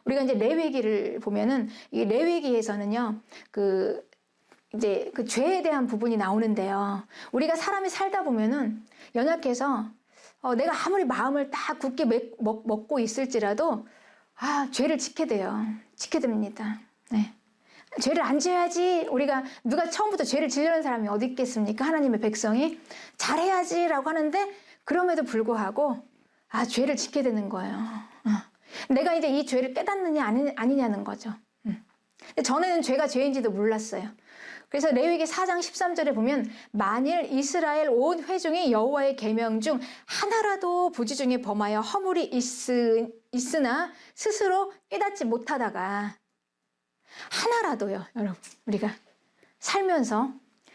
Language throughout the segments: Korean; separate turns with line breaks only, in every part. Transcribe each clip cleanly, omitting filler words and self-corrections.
우리가 이제 레위기를 보면은 이 레위기에서는요, 이제 그 죄에 대한 부분이 나오는데요. 우리가 사람이 살다 보면은 연약해서 내가 아무리 마음을 딱 굳게 먹고 있을지라도 죄를 짓게 돼요. 짓게 됩니다. 네. 죄를 안 지어야지. 우리가 누가 처음부터 죄를 지으려는 사람이 어디 있겠습니까? 하나님의 백성이 잘해야지라고 하는데 그럼에도 불구하고 죄를 짓게 되는 거예요. 내가 이제 이 죄를 깨닫느냐 아니냐는 거죠. 근데 전에는 죄가 죄인지도 몰랐어요. 그래서 레위기 4장 13절에 보면 만일 이스라엘 온 회중이 여호와의 계명 중 하나라도 부지 중에 범하여 허물이 있으나 스스로 깨닫지 못하다가 하나라도요, 여러분, 우리가 살면서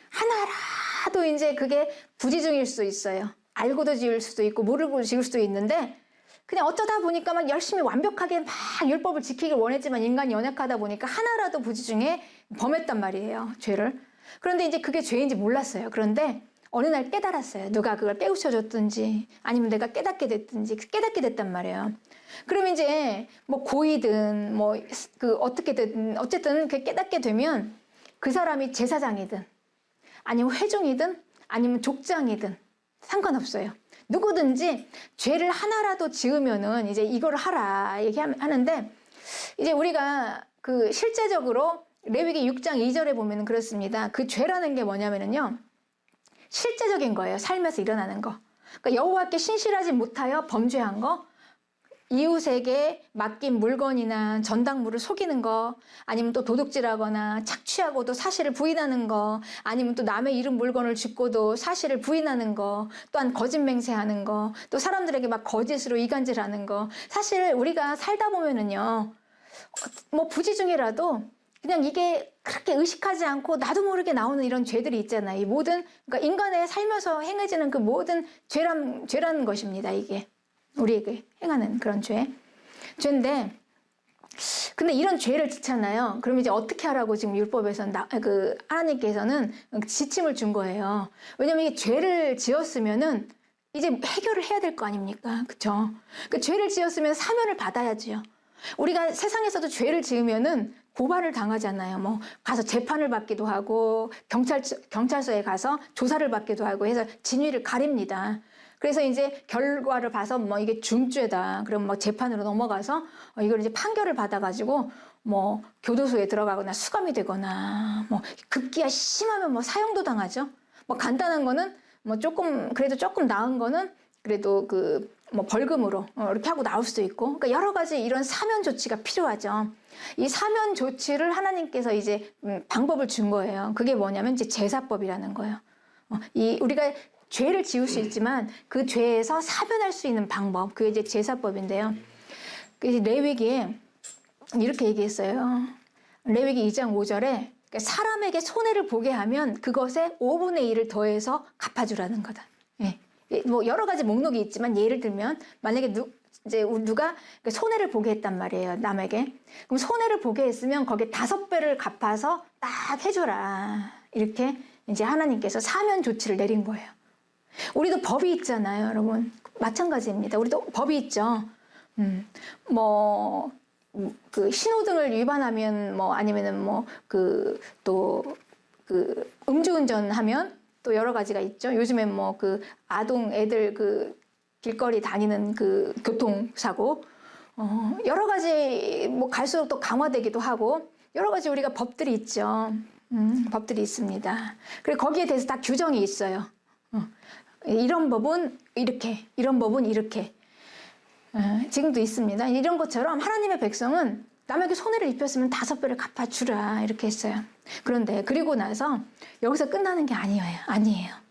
하나라도 이제 그게 부지 중일 수도 있어요. 알고도 지을 수도 있고 모르고 지을 수도 있는데 그냥 어쩌다 보니까 막 열심히 완벽하게 막 율법을 지키길 원했지만 인간이 연약하다 보니까 하나라도 부지 중에 범했단 말이에요, 죄를. 그런데 이제 그게 죄인지 몰랐어요. 그런데 어느 날 깨달았어요. 누가 그걸 깨우쳐줬든지 아니면 내가 깨닫게 됐든지 깨닫게 됐단 말이에요. 그럼 이제 뭐 고이든 뭐 어떻게든 어쨌든 그 깨닫게 되면 그 사람이 제사장이든 아니면 회중이든 아니면 족장이든 상관없어요. 누구든지 죄를 하나라도 지으면은 이제 이걸 하라 얘기하는데 이제 우리가 실제적으로 레위기 6장 2절에 보면은 그렇습니다. 그 죄라는 게 뭐냐면은요, 실제적인 거예요. 삶에서 일어나는 거. 그러니까 여호와께 신실하지 못하여 범죄한 거, 이웃에게 맡긴 물건이나 전당물을 속이는 거, 아니면 또 도둑질하거나 착취하고도 사실을 부인하는 거, 아니면 또 남의 잃은 물건을 줍고도 사실을 부인하는 거, 또한 거짓 맹세하는 거, 또 사람들에게 막 거짓으로 이간질하는 거. 사실 우리가 살다 보면은요, 뭐 부지 중이라도 그냥 이게 그렇게 의식하지 않고 나도 모르게 나오는 이런 죄들이 있잖아요. 이 모든, 그러니까 인간의 살면서 행해지는 그 모든 죄라는 것입니다. 이게 우리에게 행하는 그런 죄인데, 근데 이런 죄를 짓잖아요. 그럼 이제 어떻게 하라고 지금 율법에서 하나님께서는 지침을 준 거예요. 왜냐면 이 죄를 지었으면은 이제 해결을 해야 될 거 아닙니까? 그쵸? 그 죄를 지었으면 사면을 받아야지요. 우리가 세상에서도 죄를 지으면은 고발을 당하잖아요. 뭐 가서 재판을 받기도 하고 경찰서에 가서 조사를 받기도 하고 해서 진위를 가립니다. 그래서 이제 결과를 봐서 뭐 이게 중죄다. 그럼 뭐 재판으로 넘어가서 이걸 이제 판결을 받아가지고 뭐 교도소에 들어가거나 수감이 되거나 뭐 급기야 심하면 뭐 사형도 당하죠. 뭐 간단한 거는 뭐 그래도 조금 나은 거는 그래도 뭐 벌금으로 이렇게 하고 나올 수도 있고, 그러니까 여러 가지 이런 사면 조치가 필요하죠. 이 사면 조치를 하나님께서 이제 방법을 준 거예요. 그게 뭐냐면 이제 제사법이라는 거예요. 우리가 죄를 지을 수 있지만 그 죄에서 사변할 수 있는 방법, 그게 이제 제사법인데요. 레위기에 이렇게 얘기했어요. 레위기 2장 5절에 사람에게 손해를 보게 하면 그것에 5분의 1을 더해서 갚아주라는 거다. 예. 뭐 여러 가지 목록이 있지만 예를 들면 만약에 누가 손해를 보게 했단 말이에요, 남에게. 그럼 손해를 보게 했으면 거기에 5배를 갚아서 딱 해줘라. 이렇게 이제 하나님께서 사면 조치를 내린 거예요. 우리도 법이 있잖아요, 여러분. 마찬가지입니다. 우리도 법이 있죠. 신호등을 위반하면 아니면은 음주운전 하면 또 여러 가지가 있죠. 요즘엔 아동 애들 길거리 다니는 교통사고, 여러 가지 갈수록 또 강화되기도 하고, 여러 가지 우리가 법들이 있죠. 법들이 있습니다. 그리고 거기에 대해서 다 규정이 있어요. 이런 법은 이렇게, 이런 법은 이렇게. 지금도 있습니다. 이런 것처럼 하나님의 백성은 남에게 손해를 입혔으면 5배를 갚아주라 이렇게 했어요. 그런데 그리고 나서 여기서 끝나는 게 아니에요.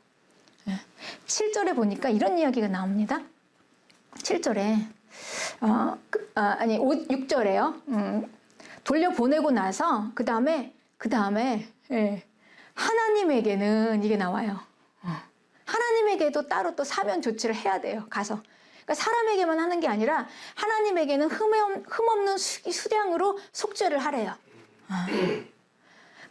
7절에 보니까 이런 이야기가 나옵니다. 7절에 6절에요. 돌려보내고 나서 그 다음에 하나님에게는 이게 나와요. 하나님에게도 따로 또 사면 조치를 해야 돼요. 가서. 그러니까 사람에게만 하는 게 아니라 하나님에게는 흠없는 수량으로 속죄를 하래요.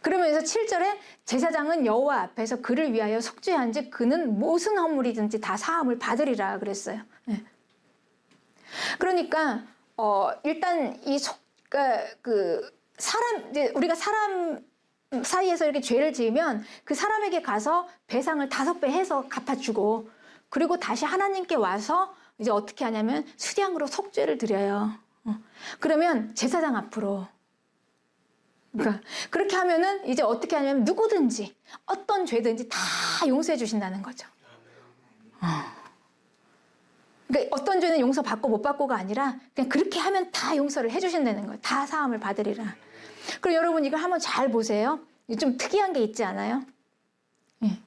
그러면서 7절에 제사장은 여호와 앞에서 그를 위하여 속죄한즉 그는 무슨 허물이든지 다 사함을 받으리라 그랬어요. 그러니까 일단 이 그러니까 이제 우리가 사람 사이에서 이렇게 죄를 지으면 그 사람에게 가서 배상을 5배 해서 갚아주고, 그리고 다시 하나님께 와서 이제 어떻게 하냐면 수량으로 속죄를 드려요. 그러면 제사장 앞으로. 그러니까 그렇게 하면은 이제 어떻게 하냐면 누구든지 어떤 죄든지 다 용서해 주신다는 거죠. 그러니까 어떤 죄는 용서받고 못 받고가 아니라 그냥 그렇게 하면 다 용서를 해주신다는 거예요. 다 사함을 받으리라. 그럼 여러분 이걸 한번 잘 보세요. 좀 특이한 게 있지 않아요? 예.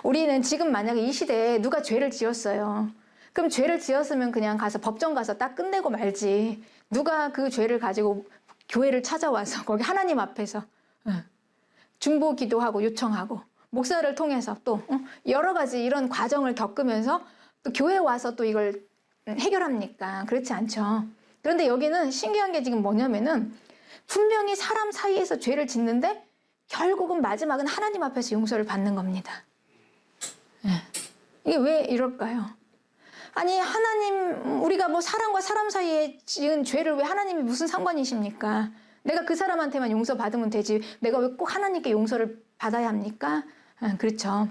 우리는 지금 만약에 이 시대에 누가 죄를 지었어요. 그럼 죄를 지었으면 그냥 가서 법정 가서 딱 끝내고 말지. 누가 그 죄를 가지고 교회를 찾아와서 거기 하나님 앞에서 중보 기도하고 요청하고 목사를 통해서 또 여러 가지 이런 과정을 겪으면서 또 교회 와서 또 이걸 해결합니까? 그렇지 않죠. 그런데 여기는 신기한 게 지금 뭐냐면은 분명히 사람 사이에서 죄를 짓는데 결국은 마지막은 하나님 앞에서 용서를 받는 겁니다. 이게 왜 이럴까요? 아니 하나님, 우리가 뭐 사람과 사람 사이에 지은 죄를 왜 하나님이 무슨 상관이십니까? 내가 그 사람한테만 용서받으면 되지 내가 왜 꼭 하나님께 용서를 받아야 합니까? 그렇죠.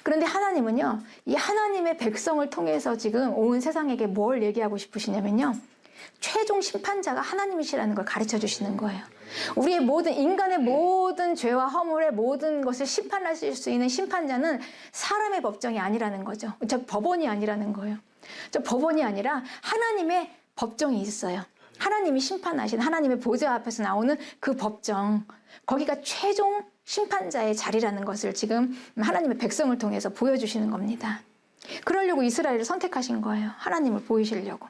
그런데 하나님은요, 이 하나님의 백성을 통해서 지금 온 세상에게 뭘 얘기하고 싶으시냐면요, 최종 심판자가 하나님이시라는 걸 가르쳐 주시는 거예요. 우리의 모든 인간의 모든 죄와 허물의 모든 것을 심판하실 수 있는 심판자는 사람의 법정이 아니라는 거죠. 저 법원이 아니라는 거예요. 저 법원이 아니라 하나님의 법정이 있어요. 하나님이 심판하신 하나님의 보좌 앞에서 나오는 그 법정, 거기가 최종 심판자의 자리라는 것을 지금 하나님의 백성을 통해서 보여주시는 겁니다. 그러려고 이스라엘을 선택하신 거예요. 하나님을 보이시려고.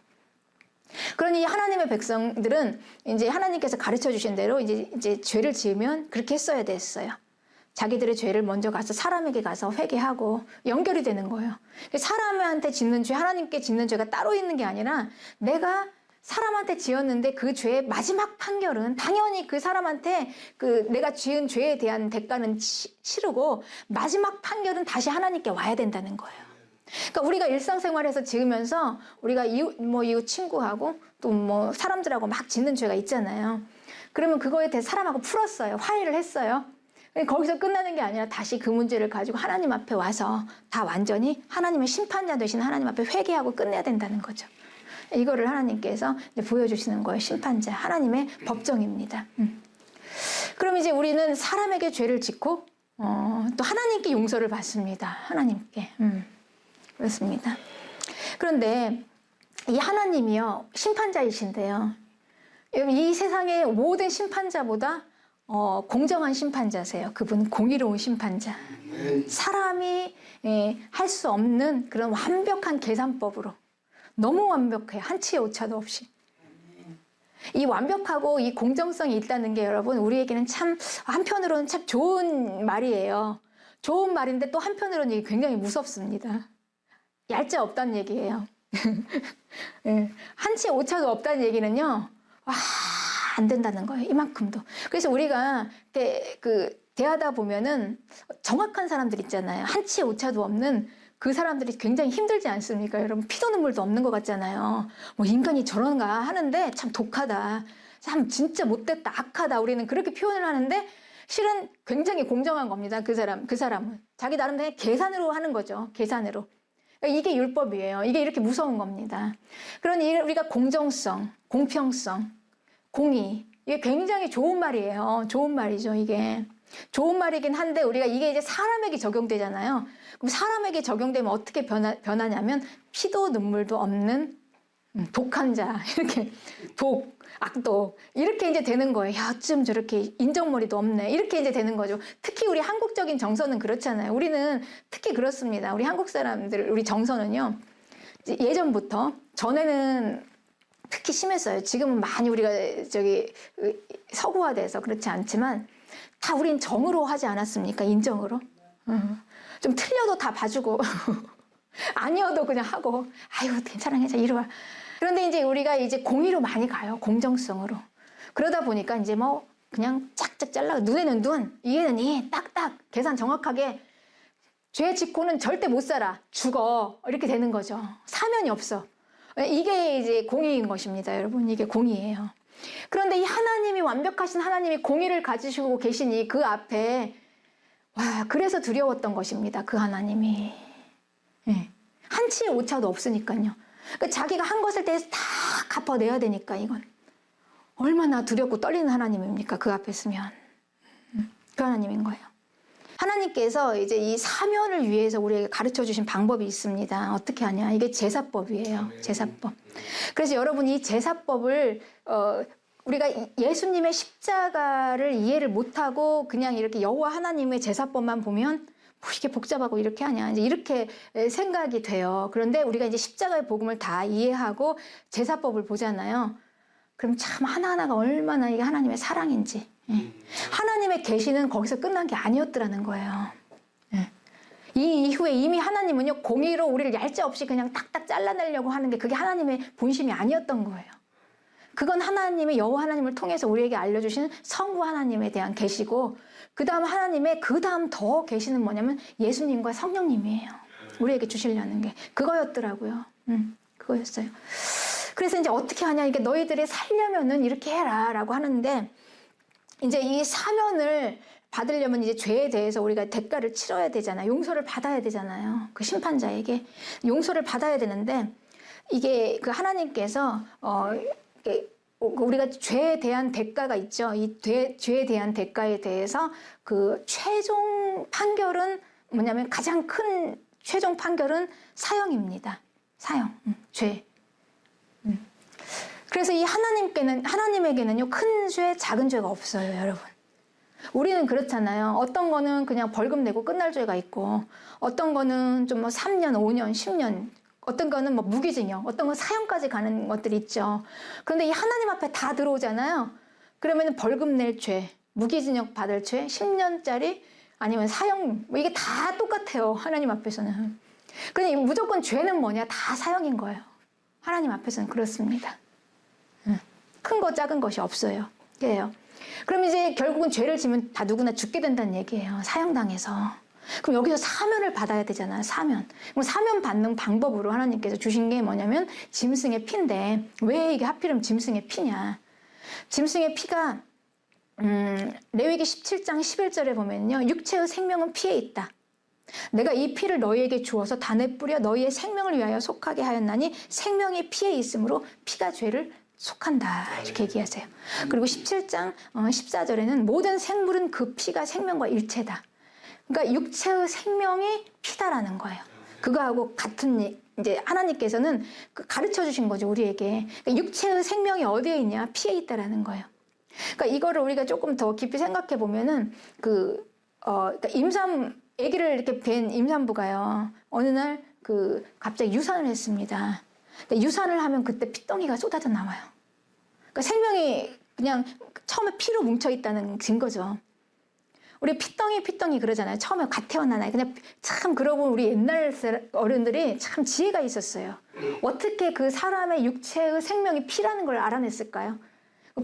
그러니 하나님의 백성들은 이제 하나님께서 가르쳐 주신 대로 이제 죄를 지으면 그렇게 했어야 됐어요. 자기들의 죄를 먼저 가서 사람에게 가서 회개하고 연결이 되는 거예요. 사람한테 짓는 죄, 하나님께 짓는 죄가 따로 있는 게 아니라 내가 사람한테 지었는데 그 죄의 마지막 판결은 당연히 그 사람한테 내가 지은 죄에 대한 대가는 치르고 마지막 판결은 다시 하나님께 와야 된다는 거예요. 그러니까 우리가 일상생활에서 지으면서 우리가 이웃 친구하고 또 뭐 사람들하고 막 짓는 죄가 있잖아요. 그러면 그거에 대해서 사람하고 풀었어요. 화해를 했어요. 거기서 끝나는 게 아니라 다시 그 문제를 가지고 하나님 앞에 와서 다 완전히 하나님의 심판자 되신 하나님 앞에 회개하고 끝내야 된다는 거죠. 이거를 하나님께서 이제 보여주시는 거예요. 심판자, 하나님의 법정입니다. 그럼 이제 우리는 사람에게 죄를 짓고 또 하나님께 용서를 받습니다. 하나님께. 그렇습니다. 그런데 이 하나님이요, 심판자이신데요. 이 세상의 모든 심판자보다 공정한 심판자세요. 그분 공의로운 심판자. 사람이 할 수 없는 그런 완벽한 계산법으로 너무 완벽해요. 한치의 오차도 없이. 이 완벽하고 이 공정성이 있다는 게 여러분 우리에게는 참 한편으로는 참 좋은 말이에요. 좋은 말인데 또 한편으로는 이게 굉장히 무섭습니다. 얄짤 없다는 얘기예요. 한치의 오차도 없다는 얘기는요, 안 된다는 거예요. 이만큼도. 그래서 우리가 대하다 보면은 정확한 사람들 있잖아요. 한치의 오차도 없는 그 사람들이 굉장히 힘들지 않습니까? 여러분 피도 눈물도 없는 것 같잖아요. 뭐 인간이 저런가 하는데 참 독하다. 참 진짜 못됐다. 악하다. 우리는 그렇게 표현을 하는데 실은 굉장히 공정한 겁니다. 그 사람은. 자기 나름대로 계산으로 하는 거죠. 계산으로. 이게 율법이에요. 이게 이렇게 무서운 겁니다. 그러니 우리가 공정성, 공평성, 공의, 이게 굉장히 좋은 말이에요. 좋은 말이죠, 이게. 좋은 말이긴 한데 우리가 이게 이제 사람에게 적용되잖아요. 그럼 사람에게 적용되면 어떻게 변하냐면 피도 눈물도 없는 독한 자, 이렇게 악독 이렇게 이제 되는 거예요. 야, 어쩜 저렇게 인정머리도 없네. 이렇게 이제 되는 거죠. 특히 우리 한국적인 정서는 그렇잖아요. 우리는 특히 그렇습니다. 우리 한국 사람들, 우리 정서는요. 예전부터 전에는 특히 심했어요. 지금은 많이 우리가 서구화돼서 그렇지 않지만 다 우린 정으로 하지 않았습니까? 인정으로. 좀 틀려도 다 봐주고 아니어도 그냥 하고 아유 괜찮아 이리 와. 그런데 이제 우리가 이제 공의로 많이 가요. 공정성으로. 그러다 보니까 이제 뭐 그냥 짝짝 잘라 눈에는 눈, 이에는 이 딱딱 계산 정확하게 죄 짓고는 절대 못 살아. 죽어. 이렇게 되는 거죠. 사면이 없어. 이게 이제 공의인 것입니다. 여러분 이게 공의예요. 그런데 이 하나님이 완벽하신 하나님이 공의를 가지시고 계시니 그 앞에 와 그래서 두려웠던 것입니다. 그 하나님이 예. 한치의 오차도 없으니까요. 그러니까 자기가 한 것을 대해서 다 갚아내야 되니까 이건 얼마나 두렵고 떨리는 하나님입니까? 그 앞에 서면 그 하나님인 거예요. 하나님께서 이제 이 사면을 위해서 우리에게 가르쳐 주신 방법이 있습니다. 어떻게 하냐? 이게 제사법이에요. 제사법. 그래서 여러분 이 제사법을 우리가 예수님의 십자가를 이해를 못하고 그냥 이렇게 여호와 하나님의 제사법만 보면 뭐 이렇게 복잡하고 이렇게 하냐 이제 이렇게 생각이 돼요. 그런데 우리가 이제 십자가의 복음을 다 이해하고 제사법을 보잖아요. 그럼 참 하나하나가 얼마나 이게 하나님의 사랑인지. 예. 하나님의 계시는 거기서 끝난 게 아니었더라는 거예요. 예. 이 이후에 이미 하나님은요 공의로 우리를 얄짤없이 그냥 탁탁 잘라내려고 하는 게 그게 하나님의 본심이 아니었던 거예요. 그건 하나님의 여호와 하나님을 통해서 우리에게 알려주시는 성부 하나님에 대한 계시고 그 다음 하나님의 그 다음 더 계시는 뭐냐면 예수님과 성령님이에요. 우리에게 주시려는 게 그거였더라고요. 그거였어요. 그래서 이제 어떻게 하냐 이게 너희들이 살려면은 이렇게 해라라고 하는데 이제 이 사면을 받으려면 이제 죄에 대해서 우리가 대가를 치러야 되잖아요. 용서를 받아야 되잖아요. 그 심판자에게 용서를 받아야 되는데 이게 그 하나님께서 우리가 죄에 대한 대가가 있죠. 이 죄에 대한 대가에 대해서 그 최종 판결은 뭐냐면 가장 큰 최종 판결은 사형입니다. 사형, 죄. 그래서 이 하나님에게는요 큰 죄, 작은 죄가 없어요, 여러분. 우리는 그렇잖아요. 어떤 거는 그냥 벌금 내고 끝날 죄가 있고, 어떤 거는 좀 뭐 3년, 5년, 10년. 어떤 거는 뭐 무기징역, 어떤 건 사형까지 가는 것들이 있죠. 그런데 이 하나님 앞에 다 들어오잖아요. 그러면 벌금 낼 죄, 무기징역 받을 죄, 10년짜리 아니면 사형, 뭐 이게 다 똑같아요. 하나님 앞에서는. 그러니 무조건 죄는 뭐냐? 다 사형인 거예요. 하나님 앞에서는 그렇습니다. 큰 거 작은 것이 없어요. 그래요. 그럼 이제 결국은 죄를 지면 다 누구나 죽게 된다는 얘기예요. 사형당해서. 그럼 여기서 사면을 받아야 되잖아요. 사면. 그럼 사면 받는 방법으로 하나님께서 주신 게 뭐냐면 짐승의 피인데 왜 이게 하필이면 짐승의 피냐. 짐승의 피가 레위기 17장 11절에 보면요. 육체의 생명은 피에 있다. 내가 이 피를 너희에게 주어서 단에 뿌려 너희의 생명을 위하여 속하게 하였나니 생명이 피에 있으므로 피가 죄를 속한다. 이렇게 얘기하세요. 그리고 17장 14절에는 모든 생물은 그 피가 생명과 일체다. 그러니까 육체의 생명이 피다라는 거예요. 그거하고 같은 이제 하나님께서는 가르쳐 주신 거죠, 우리에게. 그러니까 육체의 생명이 어디에 있냐? 피에 있다라는 거예요. 그러니까 이거를 우리가 조금 더 깊이 생각해 보면은 그러니까 아기를 이렇게 뵌 임산부가요. 어느 날 갑자기 유산을 했습니다. 근데 유산을 하면 그때 피덩이가 쏟아져 나와요. 그러니까 생명이 그냥 처음에 피로 뭉쳐 있다는 증거죠. 우리 피덩이 그러잖아요. 처음에 갓 태어난 아이. 근데 참 그러고 우리 옛날 어른들이 참 지혜가 있었어요. 어떻게 그 사람의 육체의 생명이 피라는 걸 알아냈을까요?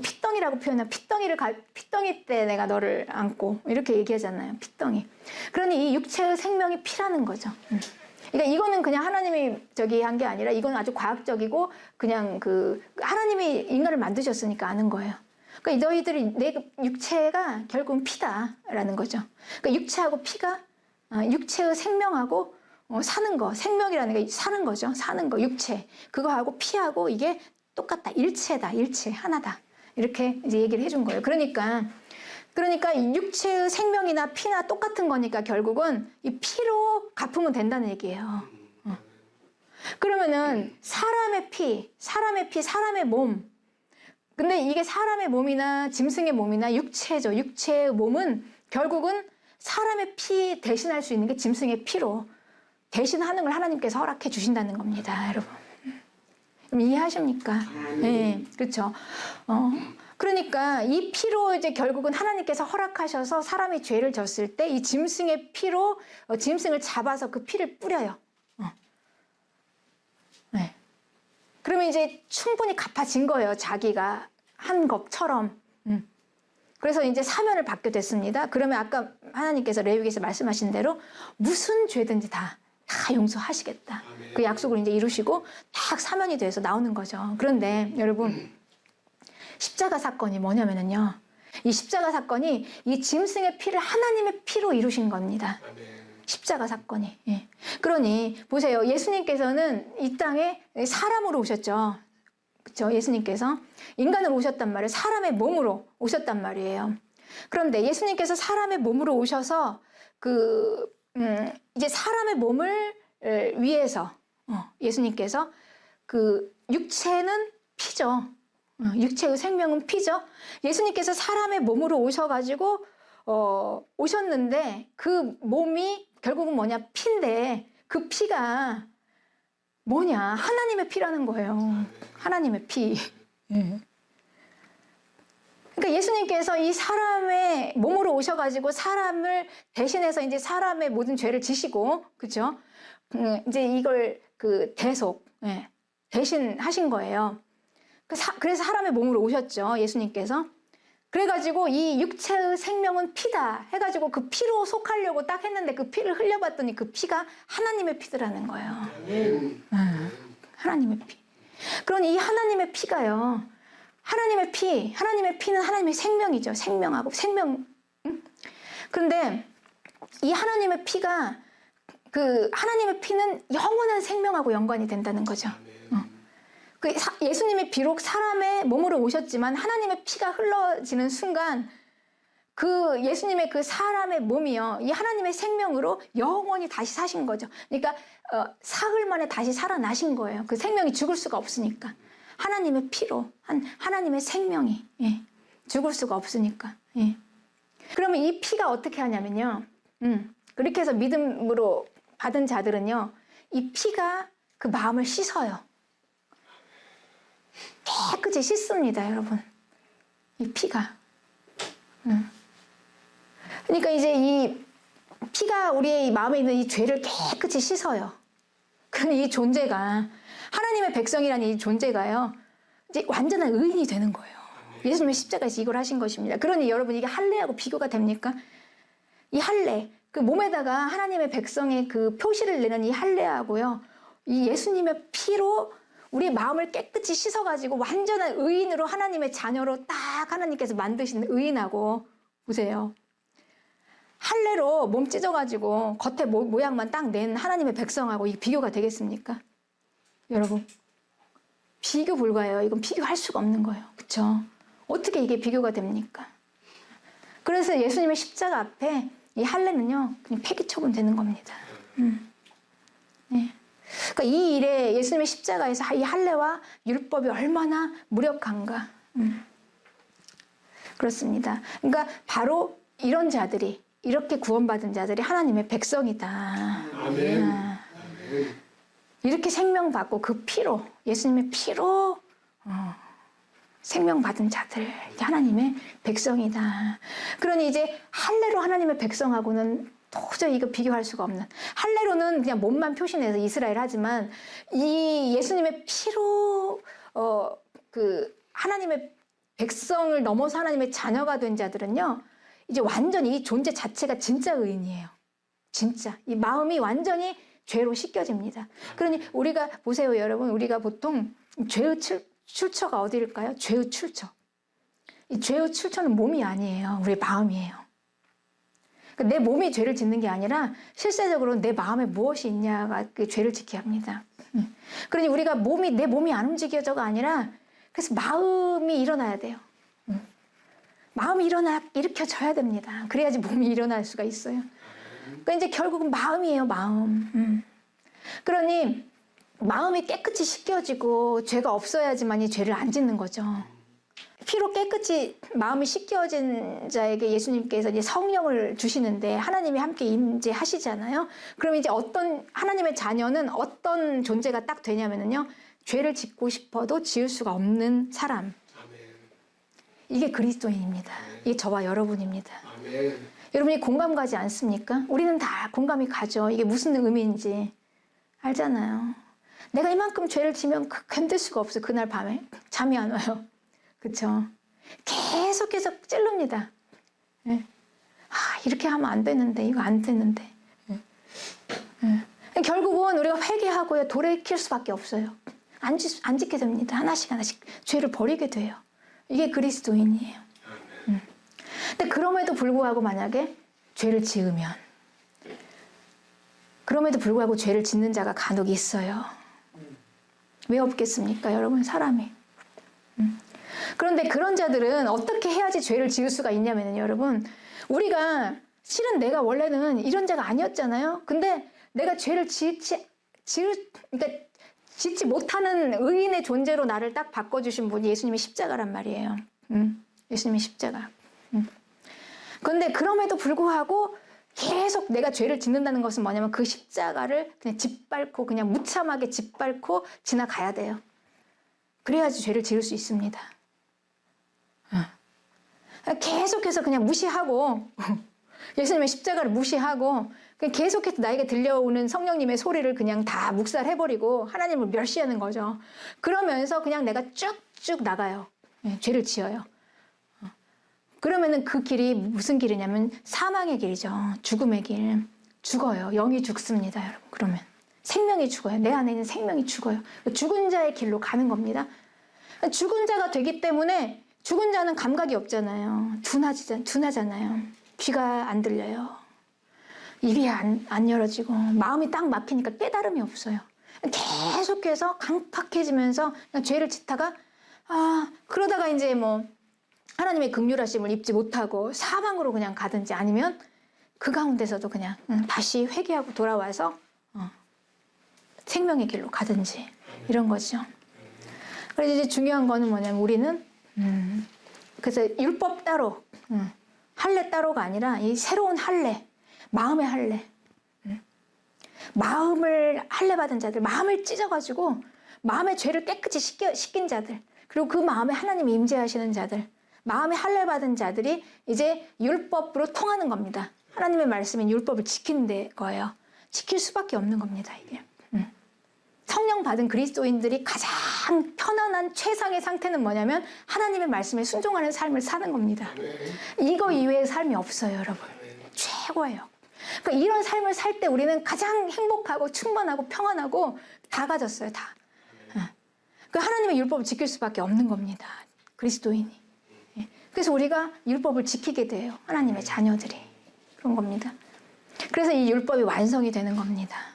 피덩이라고 표현해요. 피덩이 때 내가 너를 안고 이렇게 얘기하잖아요. 피덩이. 그러니 이 육체의 생명이 피라는 거죠. 그러니까 이거는 그냥 하나님이 한 게 아니라 이건 아주 과학적이고 그냥 하나님이 인간을 만드셨으니까 아는 거예요. 그러니까 너희들이 내 육체가 결국은 피다라는 거죠. 그러니까 육체하고 피가 육체의 생명하고 사는 거, 생명이라는 게 사는 거죠. 사는 거, 육체. 그거하고 피하고 이게 똑같다. 일체다. 일체. 하나다. 이렇게 이제 얘기를 해준 거예요. 그러니까 이 육체의 생명이나 피나 똑같은 거니까 결국은 이 피로 갚으면 된다는 얘기예요. 그러면은 사람의 피, 사람의 몸. 근데 이게 사람의 몸이나 짐승의 몸이나 육체죠. 육체의 몸은 결국은 사람의 피 대신할 수 있는 게 짐승의 피로 대신하는 걸 하나님께서 허락해 주신다는 겁니다, 여러분. 이해하십니까? 네, 그렇죠. 그러니까 이 피로 이제 결국은 하나님께서 허락하셔서 사람이 죄를 졌을 때 이 짐승의 피로 짐승을 잡아서 그 피를 뿌려요. 네. 그러면 이제 충분히 갚아진 거예요. 자기가 한 것처럼. 그래서 이제 사면을 받게 됐습니다. 그러면 아까 하나님께서 레위기에서 말씀하신 대로 무슨 죄든지 다 용서하시겠다. 그 약속을 이제 이루시고 딱 사면이 돼서 나오는 거죠. 그런데 여러분 십자가 사건이 뭐냐면은요. 이 십자가 사건이 이 짐승의 피를 하나님의 피로 이루신 겁니다. 십자가 사건이. 예. 그러니 보세요. 예수님께서는 이 땅에 사람으로 오셨죠. 그렇죠? 예수님께서 인간으로 오셨단 말이에요. 사람의 몸으로 오셨단 말이에요. 그런데 예수님께서 사람의 몸으로 오셔서 이제 사람의 몸을 위해서 예수님께서 육체는 피죠. 육체의 생명은 피죠. 예수님께서 사람의 몸으로 오셔가지고 오셨는데 그 몸이 결국은 뭐냐? 피인데 그 피가 뭐냐? 하나님의 피라는 거예요. 하나님의 피. 그러니까 예수님께서 이 사람의 몸으로 오셔가지고 사람을 대신해서 이제 사람의 모든 죄를 지시고, 그죠? 이제 이걸 대속, 대신 하신 거예요. 그래서 사람의 몸으로 오셨죠, 예수님께서. 그래가지고 이 육체의 생명은 피다 해가지고 그 피로 속하려고 딱 했는데 그 피를 흘려봤더니 그 피가 하나님의 피더라는 거예요. 하나님의 피. 그러니 이 하나님의 피가요. 하나님의 피는 하나님의 생명이죠. 생명하고 생명. 그런데 이 하나님의 피가 하나님의 피는 영원한 생명하고 연관이 된다는 거죠. 예수님이 비록 사람의 몸으로 오셨지만 하나님의 피가 흘러지는 순간 예수님의 사람의 몸이요. 이 하나님의 생명으로 영원히 다시 사신 거죠. 그러니까 사흘 만에 다시 살아나신 거예요. 그 생명이 죽을 수가 없으니까. 하나님의 피로 하나님의 생명이 죽을 수가 없으니까. 그러면 이 피가 어떻게 하냐면요. 그렇게 해서 믿음으로 받은 자들은요. 이 피가 그 마음을 씻어요. 깨끗이 씻습니다, 여러분. 이 피가. 그러니까 이제 이 피가 우리의 마음에 있는 이 죄를 깨끗이 씻어요. 그러니 이 존재가 하나님의 백성이라는 이 존재가요. 이제 완전한 의인이 되는 거예요. 예수님의 십자가에서 이걸 하신 것입니다. 그러니 여러분 이게 할례하고 비교가 됩니까? 이 할례, 몸에다가 하나님의 백성의 표시를 내는 이 할례하고요. 이 예수님의 피로 우리 마음을 깨끗이 씻어가지고 완전한 의인으로 하나님의 자녀로 딱 하나님께서 만드신 의인하고 보세요. 할례로 몸 찢어가지고 겉에 모양만 딱 낸 하나님의 백성하고 이게 비교가 되겠습니까? 여러분 비교 불가해요. 이건 비교할 수가 없는 거예요. 그렇죠? 어떻게 이게 비교가 됩니까? 그래서 예수님의 십자가 앞에 이 할례는요 그냥 폐기 처분되는 겁니다. 네. 그러니까 이 일에 예수님의 십자가에서 이 할례와 율법이 얼마나 무력한가. 그렇습니다. 그러니까 바로 이런 자들이 이렇게 구원받은 자들이 하나님의 백성이다.
아멘.
이렇게 생명받고 그 피로 예수님의 피로 생명받은 자들 하나님의 백성이다. 그러니 이제 할례로 하나님의 백성하고는 도저히 이거 비교할 수가 없는. 할례로는 그냥 몸만 표시내서 이스라엘 하지만 이 예수님의 피로 하나님의 백성을 넘어서 하나님의 자녀가 된 자들은요. 이제 완전히 이 존재 자체가 진짜 의인이에요. 진짜 이 마음이 완전히 죄로 씻겨집니다. 그러니 우리가 보세요, 여러분. 우리가 보통 죄의 출처가 어디일까요? 죄의 출처. 이 죄의 출처는 몸이 아니에요. 우리 마음이에요. 내 몸이 죄를 짓는 게 아니라 실제적으로 내 마음에 무엇이 있냐가 그 죄를 짓게 합니다. 그러니 우리가 내 몸이 안 움직여져가 아니라 그래서 마음이 일어나야 돼요. 마음이 일으켜져야 됩니다. 그래야지 몸이 일어날 수가 있어요. 그러니까 이제 결국은 마음이에요, 마음. 그러니 마음이 깨끗이 씻겨지고 죄가 없어야지만 이 죄를 안 짓는 거죠. 피로 깨끗이 마음이 씻겨진 자에게 예수님께서 이제 성령을 주시는데 하나님이 함께 임재하시잖아요. 그럼 이제 하나님의 자녀는 어떤 존재가 딱 되냐면요. 죄를 짓고 싶어도 지을 수가 없는 사람. 이게 그리스도인입니다. 이게 저와 여러분입니다. 여러분이 공감 가지 않습니까? 우리는 다 공감이 가죠. 이게 무슨 의미인지 알잖아요. 내가 이만큼 죄를 지면 견딜 수가 없어요. 그날 밤에 잠이 안 와요. 그렇죠? 계속 찔릅니다. 네. 이렇게 하면 안 되는데 이거 안 되는데. 결국은 우리가 회개하고요. 돌이킬 수밖에 없어요. 안 짓게 됩니다. 하나씩 죄를 버리게 돼요. 이게 그리스도인이에요. 근데 그럼에도 불구하고 만약에 죄를 지으면, 그럼에도 불구하고 죄를 짓는 자가 간혹 있어요. 왜 없겠습니까, 여러분? 사람이. 그런데 그런 자들은 어떻게 해야지 죄를 지을 수가 있냐면요, 여러분. 우리가 실은 내가 원래는 이런 자가 아니었잖아요. 근데 내가 죄를 그러니까 짓지 못하는 의인의 존재로 나를 딱 바꿔주신 분이 예수님의 십자가란 말이에요. 예수님의 십자가. 그런데 그럼에도 불구하고 계속 내가 죄를 짓는다는 것은 뭐냐면 그 십자가를 그냥 짓밟고 그냥 무참하게 짓밟고 지나가야 돼요. 그래야지 죄를 지을 수 있습니다. 계속해서 그냥 무시하고 예수님의 십자가를 무시하고 그냥 계속해서 나에게 들려오는 성령님의 소리를 그냥 다 묵살해버리고 하나님을 멸시하는 거죠. 그러면서 그냥 내가 쭉쭉 나가요. 죄를 지어요. 그러면은 그 길이 무슨 길이냐면 사망의 길이죠. 죽음의 길. 죽어요. 영이 죽습니다, 여러분. 그러면 생명이 죽어요. 내 안에 있는 생명이 죽어요. 죽은 자의 길로 가는 겁니다. 죽은 자가 되기 때문에 죽은 자는 감각이 없잖아요. 둔하잖아요. 귀가 안 들려요. 입이 안 열어지고 마음이 딱 막히니까 깨달음이 없어요. 계속해서 강팍해지면서 그냥 죄를 짓다가 그러다가 이제 뭐 하나님의 긍휼하심을 입지 못하고 사망으로 그냥 가든지 아니면 그 가운데서도 그냥 다시 회개하고 돌아와서 생명의 길로 가든지 이런 거죠. 그래서 이제 중요한 거는 뭐냐면 우리는 그래서 율법 따로 할례 따로가 아니라 이 새로운 할례, 마음의 할례, 마음을 할례 받은 자들, 마음을 찢어가지고 마음의 죄를 깨끗이 씻긴 자들, 그리고 그 마음에 하나님이 임재하시는 자들, 마음의 할례 받은 자들이 이제 율법으로 통하는 겁니다. 하나님의 말씀인 율법을 지키는 거예요. 지킬 수밖에 없는 겁니다, 이게. 성령 받은 그리스도인들이 가장 편안한 최상의 상태는 뭐냐면 하나님의 말씀에 순종하는 삶을 사는 겁니다. 이거 이외의 삶이 없어요, 여러분. 최고예요. 그러니까 이런 삶을 살 때 우리는 가장 행복하고 충만하고 평안하고 다 가졌어요, 다. 그 하나님의 율법을 지킬 수밖에 없는 겁니다, 그리스도인이. 그래서 우리가 율법을 지키게 돼요, 하나님의 자녀들이. 그런 겁니다. 그래서 이 율법이 완성이 되는 겁니다.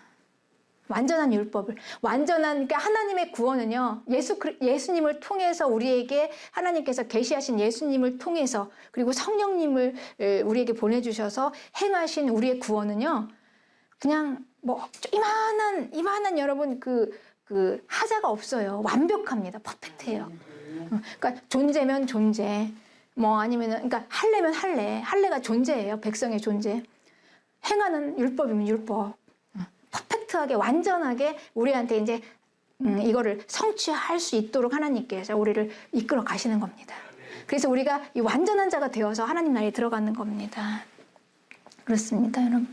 완전한 율법을. 그러니까 하나님의 구원은요, 예수님을 통해서 우리에게 하나님께서 계시하신 예수님을 통해서 그리고 성령님을 우리에게 보내주셔서 행하신 우리의 구원은요, 그냥 뭐 이만한 여러분 그 하자가 없어요. 완벽합니다. 퍼펙트해요. 그러니까 존재면 존재, 뭐 아니면은 그러니까 할례면 할례가 존재예요. 백성의 존재. 행하는 율법이면 율법. 퍼펙트하게 완전하게 우리한테 이제 이거를 성취할 수 있도록 하나님께서 우리를 이끌어 가시는 겁니다. 그래서 우리가 이 완전한 자가 되어서 하나님 나라에 들어가는 겁니다. 그렇습니다, 여러분.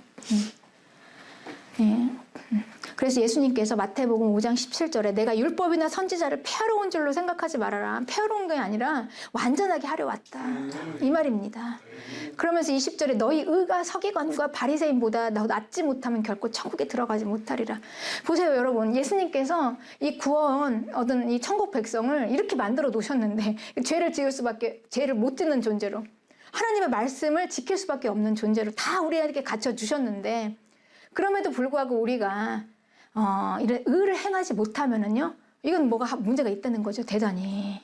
그래서 예수님께서 마태복음 5장 17절에 내가 율법이나 선지자를 폐하러 온 줄로 생각하지 말아라. 폐하러 온 게 아니라 완전하게 하려 왔다. 이 말입니다. 그러면서 20절에 너희 의가 서기관과 바리새인보다 더 낫지 못하면 결코 천국에 들어가지 못하리라. 보세요, 여러분. 예수님께서 이 구원 얻은 이 천국 백성을 이렇게 만들어 놓으셨는데 죄를 못 짓는 존재로 하나님의 말씀을 지킬 수밖에 없는 존재로 다 우리에게 갖춰주셨는데 그럼에도 불구하고 우리가 이런 의를 행하지 못하면은요, 이건 뭐가 문제가 있다는 거죠, 대단히.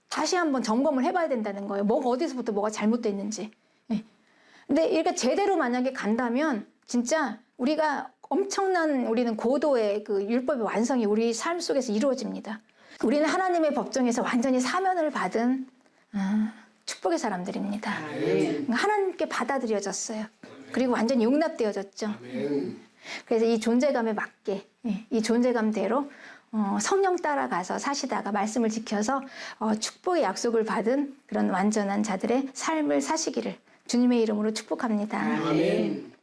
다시 한번 점검을 해봐야 된다는 거예요. 어디서부터 뭐가 잘못됐는지. 근데 이렇게 제대로 만약에 간다면 진짜 우리가 우리는 고도의 그 율법의 완성이 우리 삶 속에서 이루어집니다. 우리는 하나님의 법정에서 완전히 사면을 받은 축복의 사람들입니다. 하나님께 받아들여졌어요. 그리고 완전히 용납되어졌죠. 그래서 이 존재감에 맞게, 이 존재감대로 성령 따라가서 사시다가 말씀을 지켜서 축복의 약속을 받은 그런 완전한 자들의 삶을 사시기를 주님의 이름으로 축복합니다.
아멘.